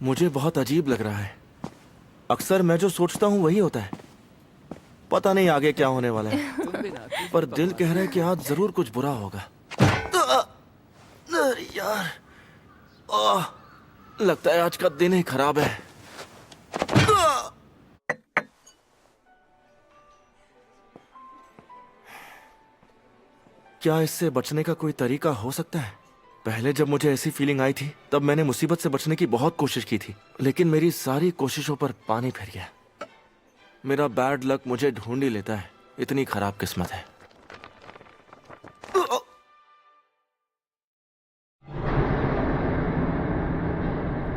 मुझे बहुत अजीब लग रहा है। अक्सर मैं जो सोचता हूँ वही होता है। पता नहीं आगे क्या होने वाला है, पर दिल कह रहा है कि आज जरूर कुछ बुरा होगा। अरे यार, लगता है आज का दिन ही खराब है। क्या इससे बचने का कोई तरीका हो सकता है? पहले जब मुझे ऐसी फीलिंग आई थी तब मैंने मुसीबत से बचने की बहुत कोशिश की थी, लेकिन मेरी सारी कोशिशों पर पानी फिर गया। मेरा बैड लक मुझे ढूंढ ही लेता है, इतनी खराब किस्मत है।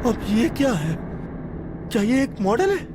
अब ये क्या है? क्या ये एक मॉडल है?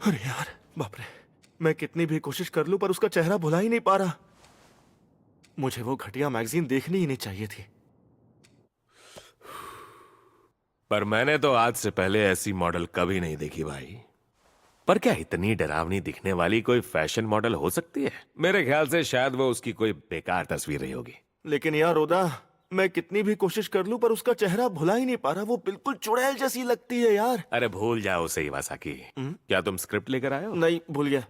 अरे यार, बाप रे, मैं कितनी भी कोशिश कर लूं पर उसका चेहरा भुला ही नहीं पा रहा। मुझे वो घटिया मैगजीन देखनी ही नहीं चाहिए थी। पर मैंने तो आज से पहले ऐसी मॉडल कभी नहीं देखी भाई। पर क्या इतनी डरावनी दिखने वाली कोई फैशन मॉडल हो सकती है? मेरे ख्याल से शायद वो उसकी कोई बेकार तस्वीर रही होगी। लेकिन यार ओदा, मैं कितनी भी कोशिश कर लूं पर उसका चेहरा भुला ही नहीं पा रहा। वो बिल्कुल चुड़ैल जैसी लगती है यार। अरे भूल जाओ उसे इवासाकी। क्या तुम स्क्रिप्ट लेकर आए हो? नहीं, भूल गया।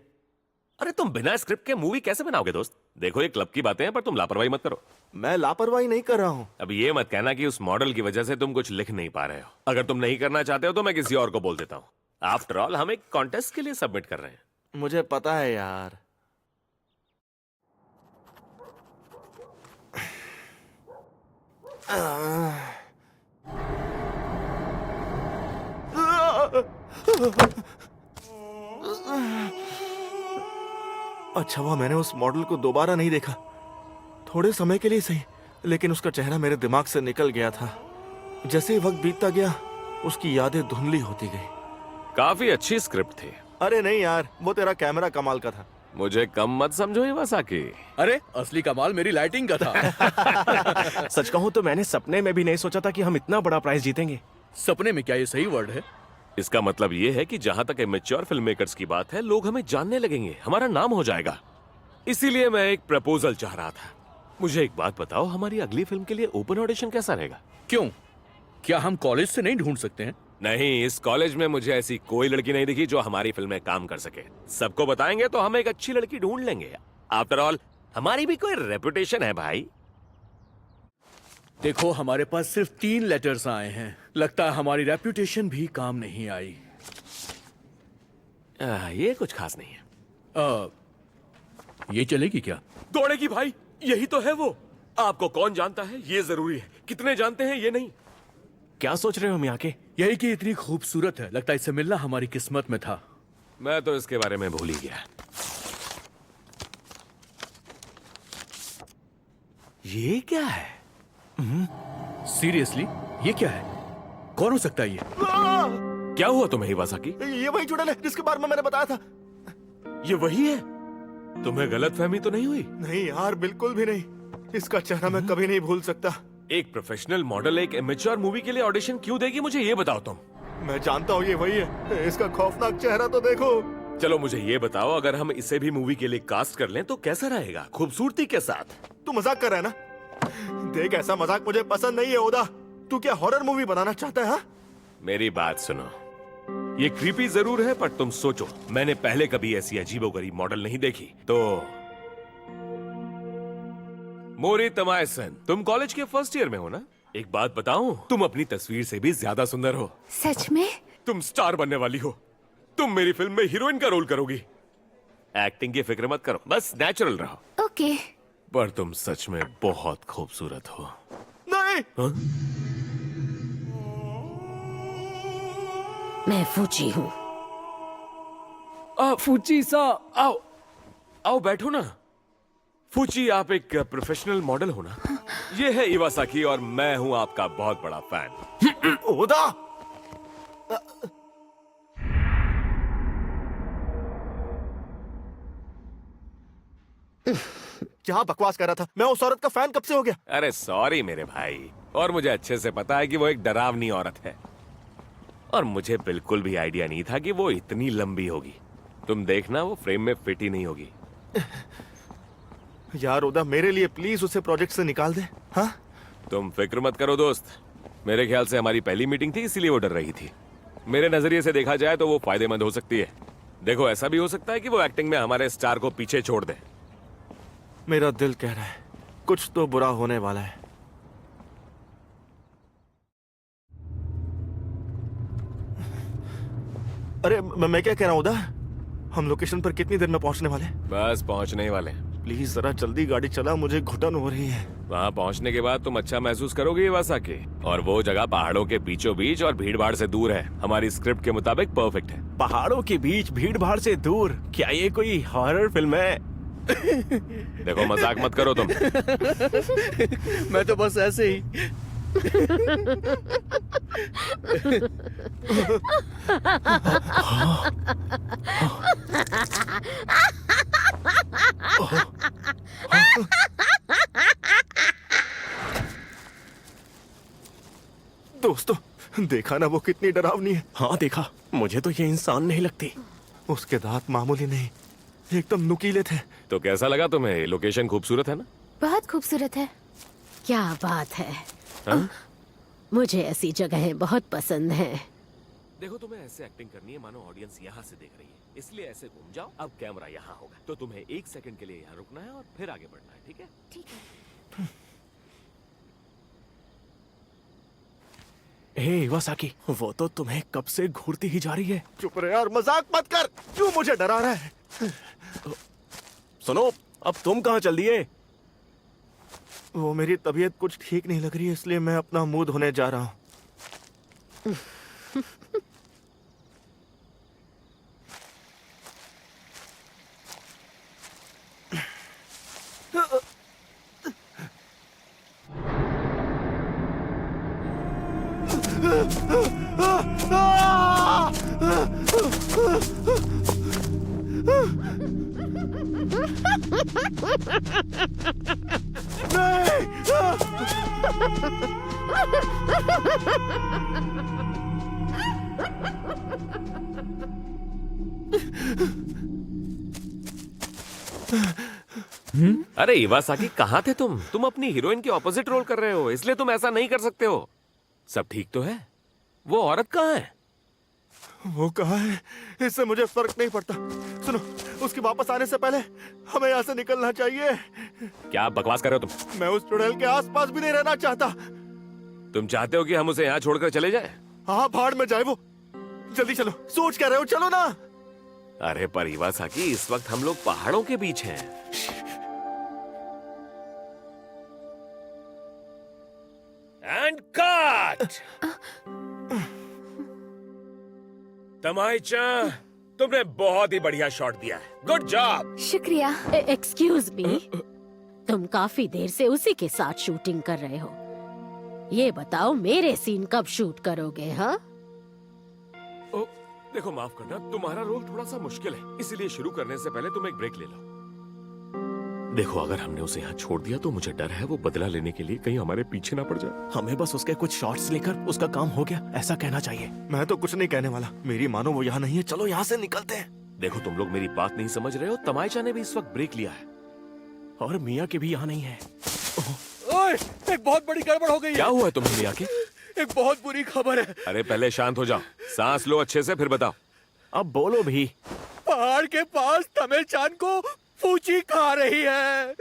अरे तुम बिना स्क्रिप्ट के मूवी कैसे बनाओगे दोस्त? देखो ये क्लब की बातें हैं, पर तुम लापरवाही मत करो। मैं लापरवाही नहीं कर रहा हूँ। अब ये मत कहना कि उस मॉडल की वजह से तुम कुछ लिख नहीं पा रहे हो। अगर तुम नहीं करना चाहते हो तो मैं किसी और को बोल देता हूँ। आफ्टर ऑल हम एक कॉन्टेस्ट के लिए सबमिट कर रहे हैं। मुझे पता है यार। अच्छा हुआ मैंने उस मॉडल को दोबारा नहीं देखा। थोड़े समय के लिए सही, लेकिन उसका चेहरा मेरे दिमाग से निकल गया था। जैसे ही वक्त बीतता गया उसकी यादें धुंधली होती गई। काफी अच्छी स्क्रिप्ट थी। अरे नहीं यार, वो तेरा कैमरा कमाल का था। मुझे कम मत समझो इवासाकी। अरे असली कमाल मेरी लाइटिंग का था। सच कहूं तो मैंने सपने में भी नहीं सोचा था कि हम इतना बड़ा प्राइज जीतेंगे। सपने में क्या ये सही वर्ड है? इसका मतलब ये है कि जहां तक मैच्योर फिल्म मेकर्स की बात है, लोग हमें जानने लगेंगे, हमारा नाम हो जाएगा। इसीलिए मैं एक प्रपोजल चाह रहा था। मुझे एक बात बताओ, हमारी अगली फिल्म के लिए ओपन ऑडिशन कैसा रहेगा? क्यों, क्या हम कॉलेज से नहीं ढूंढ सकते हैं? नहीं, इस कॉलेज में मुझे ऐसी कोई लड़की नहीं दिखी जो हमारी फिल्म में काम कर सके। सबको बताएंगे तो हम एक अच्छी लड़की ढूंढ लेंगे। आफ्टर ऑल हमारी भी कोई रेपुटेशन है भाई। देखो, हमारे पास सिर्फ 3 लेटर्स आए हैं। लगता है हमारी रेपुटेशन भी काम नहीं आई। ये कुछ खास नहीं है। ये चलेगी क्या? दौड़ेगी भाई, यही तो है वो। आपको कौन जानता है ये जरूरी है, कितने जानते हैं ये नहीं। क्या सोच रहे हो मियाके? यही कि इतनी खूबसूरत है, लगता है इससे मिलना हमारी किस्मत में था। मैं तो इसके बारे में भूल ही गया। ये क्या है? सीरियसली, ये क्या है? कौन हो सकता है ये? क्या हुआ तुम्हें इवासाकी? ये वही चुड़ैल है जिसके बारे में मैंने बताया था। ये वही है? तुम्हें गलतफहमी तो नहीं हुई? नहीं यार, बिल्कुल भी नहीं। इसका चेहरा मैं कभी नहीं भूल सकता। एक प्रोफेशनल मॉडल एक इमेच्योर मूवी के लिए ऑडिशन क्यों देगी, मुझे ये बताओ तुम। मैं जानता हूँ ये वही है। इसका खौफनाक चेहरा तो देखो। चलो मुझे ये बताओ, अगर हम इसे भी मूवी के लिए कास्ट कर लें तो कैसा रहेगा, खूबसूरती के साथ? तू मजाक कर रहा है ना? देख, ऐसा मजाक मुझे पसंद नहीं है ओदा। तू क्या हॉरर मूवी बनाना चाहता है? हाँ? मेरी बात सुनो, ये क्रीपी जरूर है, पर तुम सोचो, मैंने पहले कभी ऐसी अजीबोगरीब मॉडल नहीं देखी। तो मोरी तमायसन, तुम कॉलेज के फर्स्ट ईयर में हो ना? एक बात बताऊं, तुम अपनी तस्वीर से भी ज्यादा सुंदर हो। सच में? तुम स्टार बनने वाली हो। तुम मेरी फिल्म में हीरोइन का रोल करोगी। एक्टिंग की फिक्र मत करो, बस नेचुरल रहो। ओके। पर तुम सच में बहुत खूबसूरत हो। नहीं। हाँ? मैं फूची हूँ। फूची सा, आओ आओ बैठो ना। फूची, आप एक प्रोफेशनल मॉडल हो ना? ये है इवासाकी और मैं हूं आपका बहुत बड़ा फैन। ओदा, क्या बकवास कर रहा था? मैं उस औरत का फैन कब से हो गया? अरे सॉरी मेरे भाई, और मुझे अच्छे से पता है कि वो एक डरावनी औरत है, और मुझे बिल्कुल भी आइडिया नहीं था कि वो इतनी लंबी होगी। तुम देखना, वो फ्रेम में फिट ही नहीं होगी। यार ओदा, मेरे लिए प्लीज उसे प्रोजेक्ट से निकाल दे। हाँ? तुम फिक्र मत करो दोस्त, मेरे ख्याल से हमारी पहली मीटिंग थी, इसीलिए वो डर रही थी। मेरे नजरिए से देखा जाए तो वो फायदेमंद हो सकती है। देखो, ऐसा भी हो सकता है कि वो एक्टिंग में हमारे स्टार को पीछे छोड़ दे। मेरा दिल कह रहा है कुछ तो बुरा होने वाला है। अरे मैं क्या कह रहा हूँ उदा, हम लोकेशन पर कितनी देर में पहुंचने वाले? बस पहुंचने ही वाले। प्लीज जरा जल्दी गाड़ी चला, मुझे घुटन हो रही है। वहाँ पहुंचने के बाद तुम अच्छा महसूस करोगे इवासाकी, और वो जगह पहाड़ों के बीचों बीच और भीड़ भाड़ से दूर है। हमारी स्क्रिप्ट के मुताबिक परफेक्ट है। पहाड़ों के बीच भीड़ भाड़ से दूर, क्या ये कोई हॉरर फिल्म है? देखो, मजाक मत करो तुम। मैं तो बस ऐसे ही। दोस्तों, देखा ना वो कितनी डरावनी है? हाँ देखा, मुझे तो ये इंसान नहीं लगती। उसके दांत मामूली नहीं, एकदम नुकीले थे। तो कैसा लगा तुम्हें? लोकेशन खूबसूरत है ना? बहुत खूबसूरत है। क्या बात है। हाँ? मुझे ऐसी जगहें बहुत पसंद हैं। देखो, तुम्हें ऐसे एक्टिंग करनी है मानो ऑडियंस यहाँ से देख रही है, इसलिए ऐसे घूम जाओ। अब कैमरा यहाँ होगा, तो तुम्हें 1 सेकंड के लिए यहाँ रुकना है और फिर आगे बढ़ना है, ठीक है? ठीक है। हे इवासाकी, वो तो तुम्हें कब से घूरती ही जा रही है। चुप रहे यार, मजाक मत कर। क्यों मुझे डरा रहा है? सुनो, अब तुम कहाँ चल दिए? वो मेरी तबीयत कुछ ठीक नहीं लग रही है, इसलिए मैं अपना मुंह धोने जा रहा हूँ। अरे इवासाकी, कहाँ थे तुम? तुम अपनी हीरोइन के ऑपोजिट रोल कर रहे हो, इसलिए तुम ऐसा नहीं कर सकते हो। सब ठीक तो है? वो औरत कहाँ है? वो कहाँ है? इससे मुझे फर्क नहीं पड़ता। सुनो, उसके वापस आने से पहले हमें यहाँ से निकलना चाहिए। क्या बकवास कर रहे हो तुम? मैं उस चुड़ैल के आसपास भी नहीं रहना चाहता। तुम चाहते हो कि हम उसे यहाँ छोड़कर चले जाएं? हाँ, भाड़ में जाए वो। जल्दी चलो, सोच क्या रहे हो? चलो ना। अरे पर इवासाकी, इस वक्त हम लोग पहाड़ों के बीच हैं। And cut. तमाई-chan, तुमने बहुत ही बढ़िया शॉट दिया है। Good job. शुक्रिया। Excuse me. तुम काफी देर से उसी के साथ शूटिंग कर रहे हो। ये बताओ मेरे सीन कब शूट करोगे? हाँ, ओ, देखो माफ करना, तुम्हारा रोल थोड़ा सा मुश्किल है, इसीलिए शुरू करने से पहले तुम एक ब्रेक ले लो। देखो अगर हमने उसे यहाँ छोड़ दिया तो मुझे डर है वो बदला लेने के लिए कहीं हमारे पीछे ना पड़ जाए। हमें बस उसके कुछ शॉट्स लेकर उसका काम हो गया ऐसा कहना चाहिए। मैं तो कुछ नहीं कहने वाला, मेरी मानो वो यहाँ नहीं है, चलो यहाँ से निकलते हैं। देखो तुम लोग मेरी बात नहीं समझ रहे हो, तमाचा ने भी इस वक्त ब्रेक लिया है। और मियाँ के भी यहाँ नहीं है। ओए, एक बहुत बड़ी गड़बड़ हो गई क्या है। हुआ है तुम्हें मिया के? एक बहुत बुरी खबर है। अरे पहले शांत हो जाओ, सांस लो अच्छे से फिर बताओ। अब बोलो भी। पहाड़ के पास तमेचान को फूची खा रही है।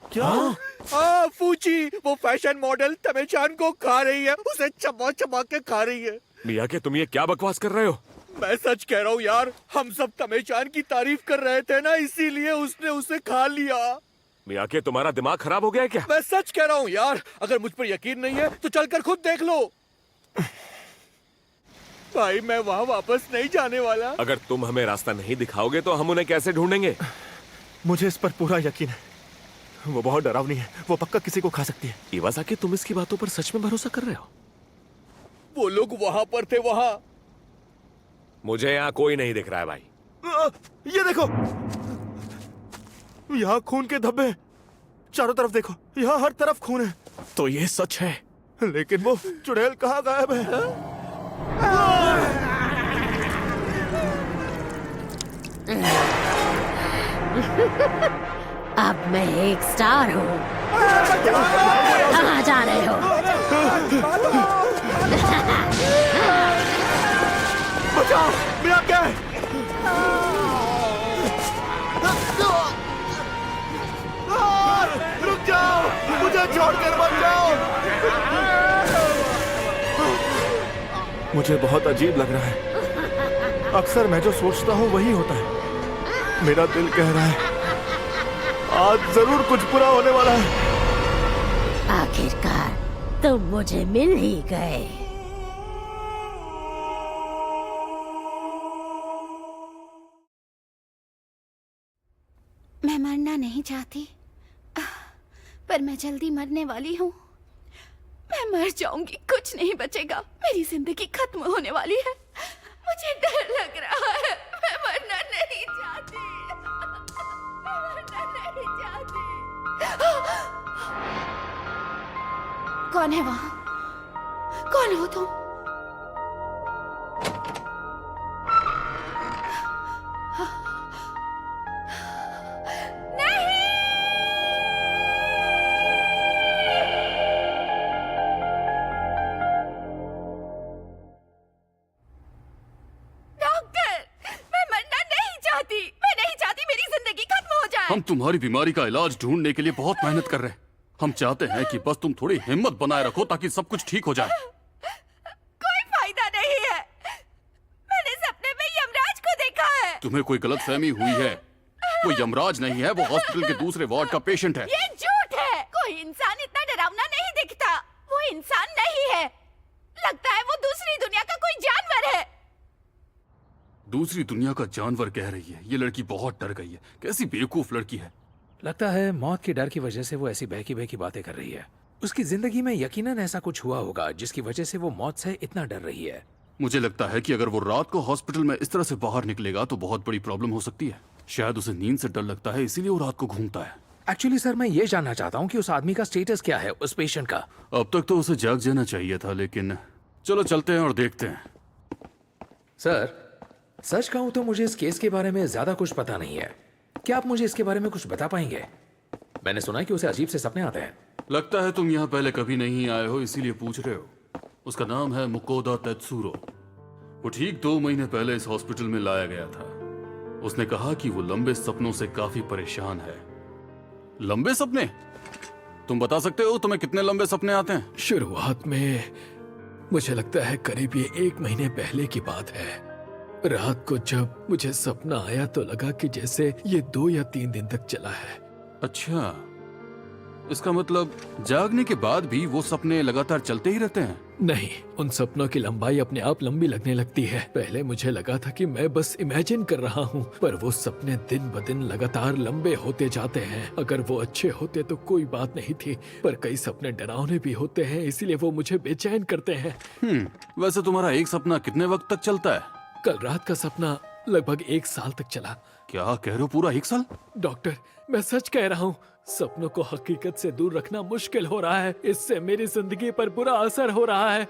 क्या? हाँ, फूची, वो फैशन मॉडल तमेचान को खा रही है, उसे चबा चबा के खा रही है। मिया के तुम ये क्या बकवास कर रहे हो? मैं सच कह रहा हूँ यार, हम सब तमेचान की तारीफ कर रहे थे ना, इसीलिए उसने उसे खा लिया। मिया के तुम्हारा दिमाग खराब हो गया है क्या? मैं सच कह रहा हूँ यार, अगर मुझ पर यकीन नहीं है तो चलकर खुद देख लो। भाई मैं वहाँ वापस नहीं जाने वाला। अगर तुम हमें रास्ता नहीं दिखाओगे तो हम उन्हें कैसे ढूंढेंगे? मुझे इस पर पूरा यकीन है, वो बहुत डरावनी है, वो पक्का किसी को खा सकती है। इवासाकी तुम इसकी बातों पर सच में भरोसा कर रहे हो? वो लोग वहाँ पर थे, वहाँ। मुझे यहाँ कोई नहीं दिख रहा है भाई। ये देखो, यहाँ खून के धब्बे, चारों तरफ देखो, यहाँ हर तरफ खून है। तो ये सच है। लेकिन वो चुड़ैल कहाँ गायब है? अब मैं एक स्टार हूँ। कहाँ जा रहे हो? बचाओ, मेरा क्या है? रुक जाओ, मुझे छोड़कर मत जाओ। मुझे बहुत अजीब लग रहा है, अक्सर मैं जो सोचता हूँ वही होता है। मेरा दिल कह रहा है आज जरूर कुछ बुरा होने वाला है। आखिरकार तुम मुझे मिल ही गए। मैं मरना नहीं चाहती, पर मैं जल्दी मरने वाली हूँ। मैं मर जाऊंगी, कुछ नहीं बचेगा, मेरी जिंदगी खत्म होने वाली है। मुझे डर लग रहा है, मैं मरना नहीं चाहती, मैं मरना नहीं चाहती। कौन है वहाँ? कौन हो तुम? हम तुम्हारी बीमारी का इलाज ढूंढने के लिए बहुत मेहनत कर रहे हैं। हम चाहते हैं कि बस तुम थोड़ी हिम्मत बनाए रखो ताकि सब कुछ ठीक हो जाए। कोई फायदा नहीं है, मैंने सपने में यमराज को देखा है। तुम्हें कोई गलतफहमी हुई है, वो यमराज नहीं है, वो हॉस्पिटल के दूसरे वार्ड का पेशेंट है। ये झूठ है, कोई इंसान इतना डरावना नहीं दिखता। वो इंसान नहीं है, लगता है वो दूसरी दुनिया का कोई जानवर है। दूसरी दुनिया का जानवर कह रही है? ये लड़की बहुत डर गई है, कैसी बेवकूफ लड़की है। लगता है मौत के डर की वजह से वो ऐसी बहकी बहकी बातें कर रही है। उसकी जिंदगी में यकीनन ऐसा कुछ हुआ होगा जिसकी वजह से वो मौत से इतना डर रही है। मुझे लगता है कि अगर वो रात को हॉस्पिटल में इस तरह से बाहर निकलेगा तो बहुत बड़ी प्रॉब्लम हो सकती है। शायद उसे नींद से डर लगता है, इसीलिए वो रात को घूमता है। एक्चुअली सर, मैं ये जानना चाहता हूँ कि उस आदमी का स्टेटस क्या है, उस पेशेंट का। अब तक तो उसे जाग जाना चाहिए था, लेकिन चलो चलते हैं और देखते हैं। सर, सच कहूँ तो मुझे इस केस के बारे में ज्यादा कुछ पता नहीं है। क्या आप मुझे इसके बारे में कुछ बता पाएंगे? मैंने सुना है कि उसे अजीब से सपने आते हैं। लगता है तुम यहाँ पहले कभी नहीं आए हो, इसीलिए पूछ रहे हो। उसका नाम है मुकोदा तेत्सुरो। वो ठीक 2 महीने पहले इस हॉस्पिटल में लाया गया था। उसने कहा कि वो लंबे सपनों से काफी परेशान है। लंबे सपने? तुम बता सकते हो तुम्हें कितने लंबे सपने आते हैं? शुरुआत में मुझे लगता है करीब ये 1 महीने पहले की बात है। रात को जब मुझे सपना आया तो लगा कि जैसे ये 2 या 3 दिन तक चला है। अच्छा, इसका मतलब जागने के बाद भी वो सपने लगातार चलते ही रहते हैं? नहीं, उन सपनों की लंबाई अपने आप लंबी लगने लगती है। पहले मुझे लगा था कि मैं बस इमेजिन कर रहा हूँ, पर वो सपने दिन ब दिन लगातार लंबे होते जाते हैं। अगर वो अच्छे होते तो कोई बात नहीं थी, पर कई सपने डरावने भी होते हैं, इसीलिए वो मुझे बेचैन करते हैं। वैसे तुम्हारा एक सपना कितने वक्त तक चलता है? कल रात का सपना लगभग 1 साल तक चला। क्या कह रहे हो, पूरा 1 साल? डॉक्टर, मैं सच कह रहा हूँ, सपनों को हकीकत से दूर रखना मुश्किल हो रहा है। इससे मेरी जिंदगी पर बुरा असर हो रहा है।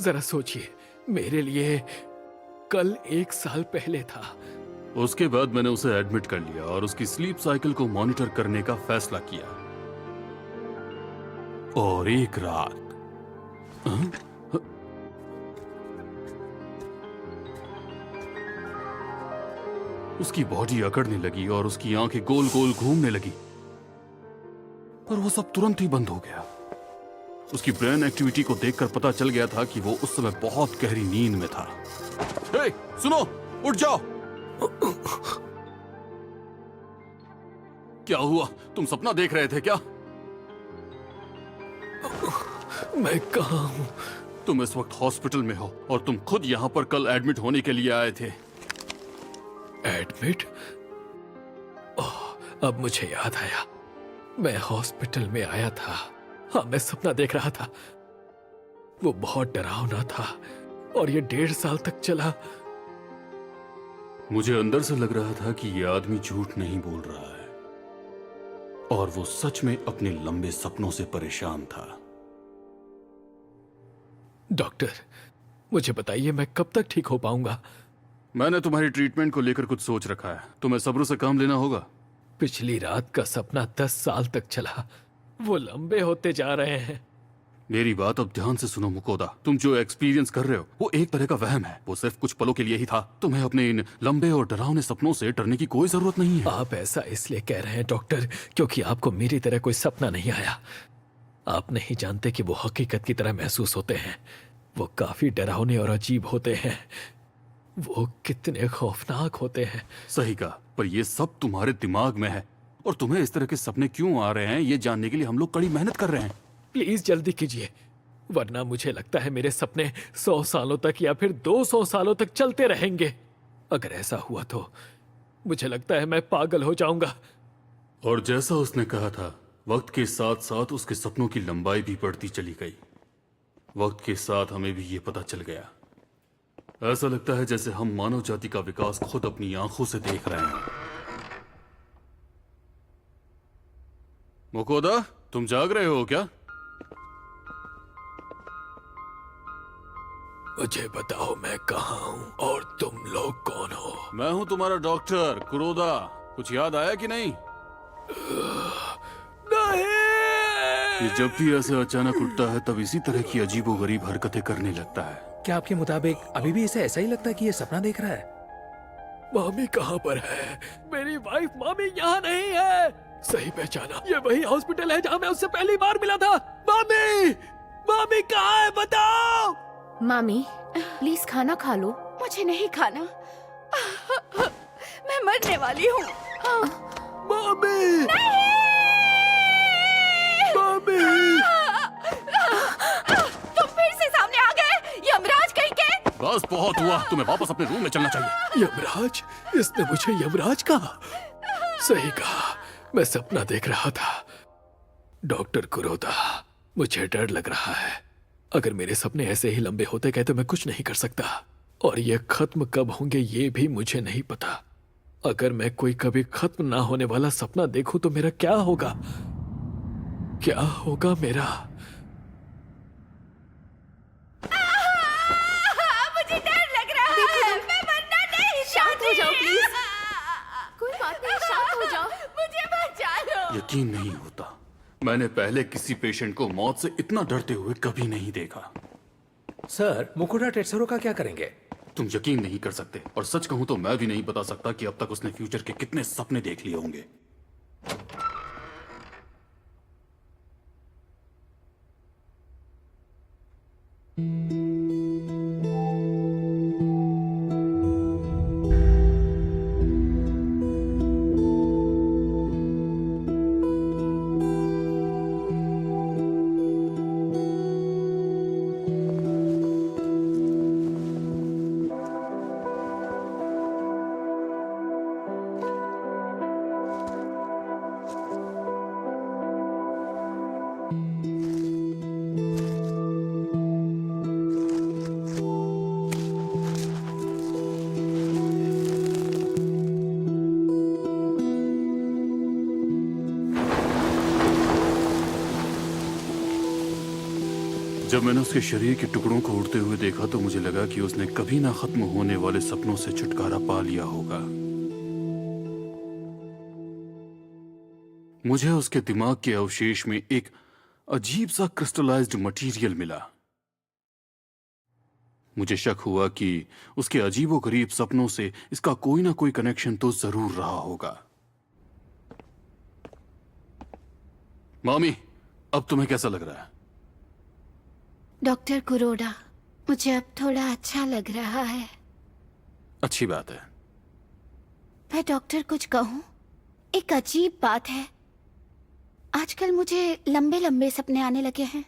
जरा सोचिए, मेरे लिए कल 1 साल पहले था। उसके बाद मैंने उसे एडमिट कर लिया और उसकी स्लीप साइकिल को मॉनिटर करने का फैसला किया। और एक रात उसकी बॉडी अकड़ने लगी और उसकी आंखें गोल गोल घूमने लगी, पर वो सब तुरंत ही बंद हो गया। उसकी ब्रेन एक्टिविटी को देखकर पता चल गया था कि वो उस समय बहुत गहरी नींद में था। हे, सुनो, उठ जाओ। क्या हुआ? तुम सपना देख रहे थे क्या? मैं कहाँ हूँ? तुम इस वक्त हॉस्पिटल में हो और तुम खुद यहाँ पर कल एडमिट होने के लिए आए थे। एडमिट? ओह, अब मुझे याद आया, मैं हॉस्पिटल में आया था। हाँ, मैं सपना देख रहा था। वो बहुत डरावना था और ये 1.5 साल तक चला। मुझे अंदर से लग रहा था कि ये आदमी झूठ नहीं बोल रहा है और वो सच में अपने लंबे सपनों से परेशान था। डॉक्टर, मुझे बताइए, मैं कब तक ठीक हो पाऊंगा? मैंने तुम्हारी ट्रीटमेंट को लेकर कुछ सोच रखा है। तुम्हें सब्र से काम लेना होगा। पिछली रात का सपना 10 साल तक चला। वो लंबे होते जा रहे हैं। मेरी बात अब ध्यान से सुनो मुकोदा। तुम जो एक्सपीरियंस कर रहे हो वो एक तरह का वहम है। वो सिर्फ कुछ पलों के लिए ही था। तुम्हें अपने इन लंबे और डरावने सपनों से डरने की कोई जरूरत नहीं है। आप ऐसा इसलिए कह रहे हैं डॉक्टर, क्योंकि आपको मेरी तरह कोई सपना नहीं आया। आप नहीं जानते कि वो हकीकत की तरह महसूस होते हैं। वो काफी डरावने और अजीब होते हैं। वो कितने खौफनाक होते हैं। सही कहा, पर ये सब तुम्हारे दिमाग में है और तुम्हें इस तरह के सपने क्यों आ रहे हैं ये जानने के लिए हम लोग कड़ी मेहनत कर रहे हैं। प्लीज जल्दी कीजिए, वरना मुझे लगता है मेरे सपने 100 सालों तक या फिर 200 सालों तक चलते रहेंगे। अगर ऐसा हुआ तो मुझे लगता है मैं पागल हो जाऊंगा। और जैसा उसने कहा था, वक्त के साथ साथ उसके सपनों की लंबाई भी बढ़ती चली गई। वक्त के साथ हमें भी ये पता चल गया। ऐसा लगता है जैसे हम मानव जाति का विकास खुद अपनी आंखों से देख रहे हैं। मुकोदा, तुम जाग रहे हो क्या? मुझे बताओ, मैं कहाँ हूँ और तुम लोग कौन हो? मैं हूँ तुम्हारा डॉक्टर कुरोदा। कुछ याद आया कि नहीं? ये जब भी ऐसे अचानक उठता है तब इसी तरह की अजीबोगरीब हरकतें करने लगता है। क्या आपके मुताबिक अभी भी इसे ऐसा ही लगता है कि ये सपना देख रहा है? मामी कहाँ पर है? मेरी वाइफ मामी यहाँ नहीं है। सही पहचाना, ये वही हॉस्पिटल है जहाँ मैं उससे पहली बार मिला था। मामी, मामी कहाँ है? बताओ। मामी, प्लीज खाना खा लो। मुझे नहीं खाना। मैं मरने वाली हूँ। मामी, मामी, तुम फिर से सामने आ गए, यमराज कहीं के। बस बहुत हुआ, तुम्हें वापस अपने रूम में चलना चाहिए। यमराज? इसने मुझे यमराज कहा? सही कहा, मैं सपना देख रहा था। डॉक्टर कुरोदा, मुझे डर लग रहा है। अगर मेरे सपने ऐसे ही लंबे होते गए तो मैं कुछ नहीं कर सकता, और ये खत्म कब होंगे ये भी मुझे नहीं पता। अगर मैं कोई कभी खत्म ना होने वाला सपना देखूं तो मेरा क्या होगा? क्या होगा मेरा? मुझे डर लग रहा है। मैं मरना नहीं। शांत हो जाओ प्लीज। कोई बात नहीं, शांत हो जाओ। मुझे बचा लो। यकीन नहीं होता, मैंने पहले किसी पेशेंट को मौत से इतना डरते हुए कभी नहीं देखा। सर, मुकुटा टेत्सुरो का क्या करेंगे? तुम यकीन नहीं कर सकते, और सच कहूं तो मैं भी नहीं बता सकता कि अब तक उसने फ्यूचर के कितने सपने देख लिए होंगे। जब मैंने उसके शरीर के टुकड़ों को उड़ते हुए देखा तो मुझे लगा कि उसने कभी ना खत्म होने वाले सपनों से छुटकारा पा लिया होगा। मुझे उसके दिमाग के अवशेष में एक अजीब सा क्रिस्टलाइज्ड मटेरियल मिला। मुझे शक हुआ कि उसके अजीबोगरीब सपनों से इसका कोई ना कोई कनेक्शन तो जरूर रहा होगा। मामी, अब तुम्हें कैसा लग रहा है? डॉक्टर कुरोडा, मुझे अब थोड़ा अच्छा लग रहा है। अच्छी बात है। मैं डॉक्टर कुछ कहूं? एक अजीब बात है, आजकल मुझे लंबे लंबे सपने आने लगे हैं।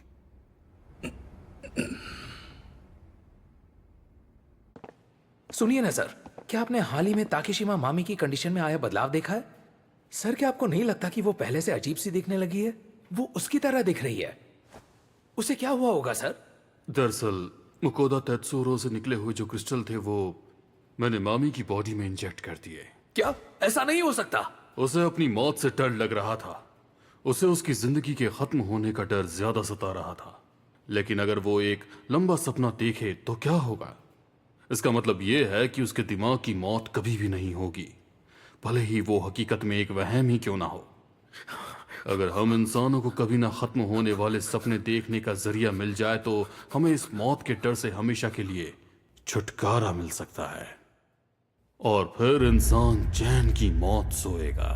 सुनिए ना सर, क्या आपने हाल ही में ताकेशिमा मामी की कंडीशन में आया बदलाव देखा है? सर, क्या आपको नहीं लगता कि वो पहले से अजीब सी दिखने लगी है? वो उसकी तरह दिख रही है। उसे क्या हुआ होगा सर? दरअसल मुकोदा तेत्सुरो से निकले हुए जो क्रिस्टल थे वो मैंने मामी की बॉडी में इंजेक्ट कर दिए। क्या ऐसा नहीं हो सकता? उसे अपनी मौत से डर लग रहा था। उसे उसकी जिंदगी के खत्म होने का डर ज्यादा सता रहा था। लेकिन अगर वो एक लंबा सपना देखे तो क्या होगा? इसका मतलब यह है कि उसके दिमाग की मौत कभी भी नहीं होगी, भले ही वो हकीकत में एक वहम ही क्यों ना हो। अगर हम इंसानों को कभी ना खत्म होने वाले सपने देखने का जरिया मिल जाए तो हमें इस मौत के डर से हमेशा के लिए छुटकारा मिल सकता है और फिर इंसान चैन की मौत सोएगा।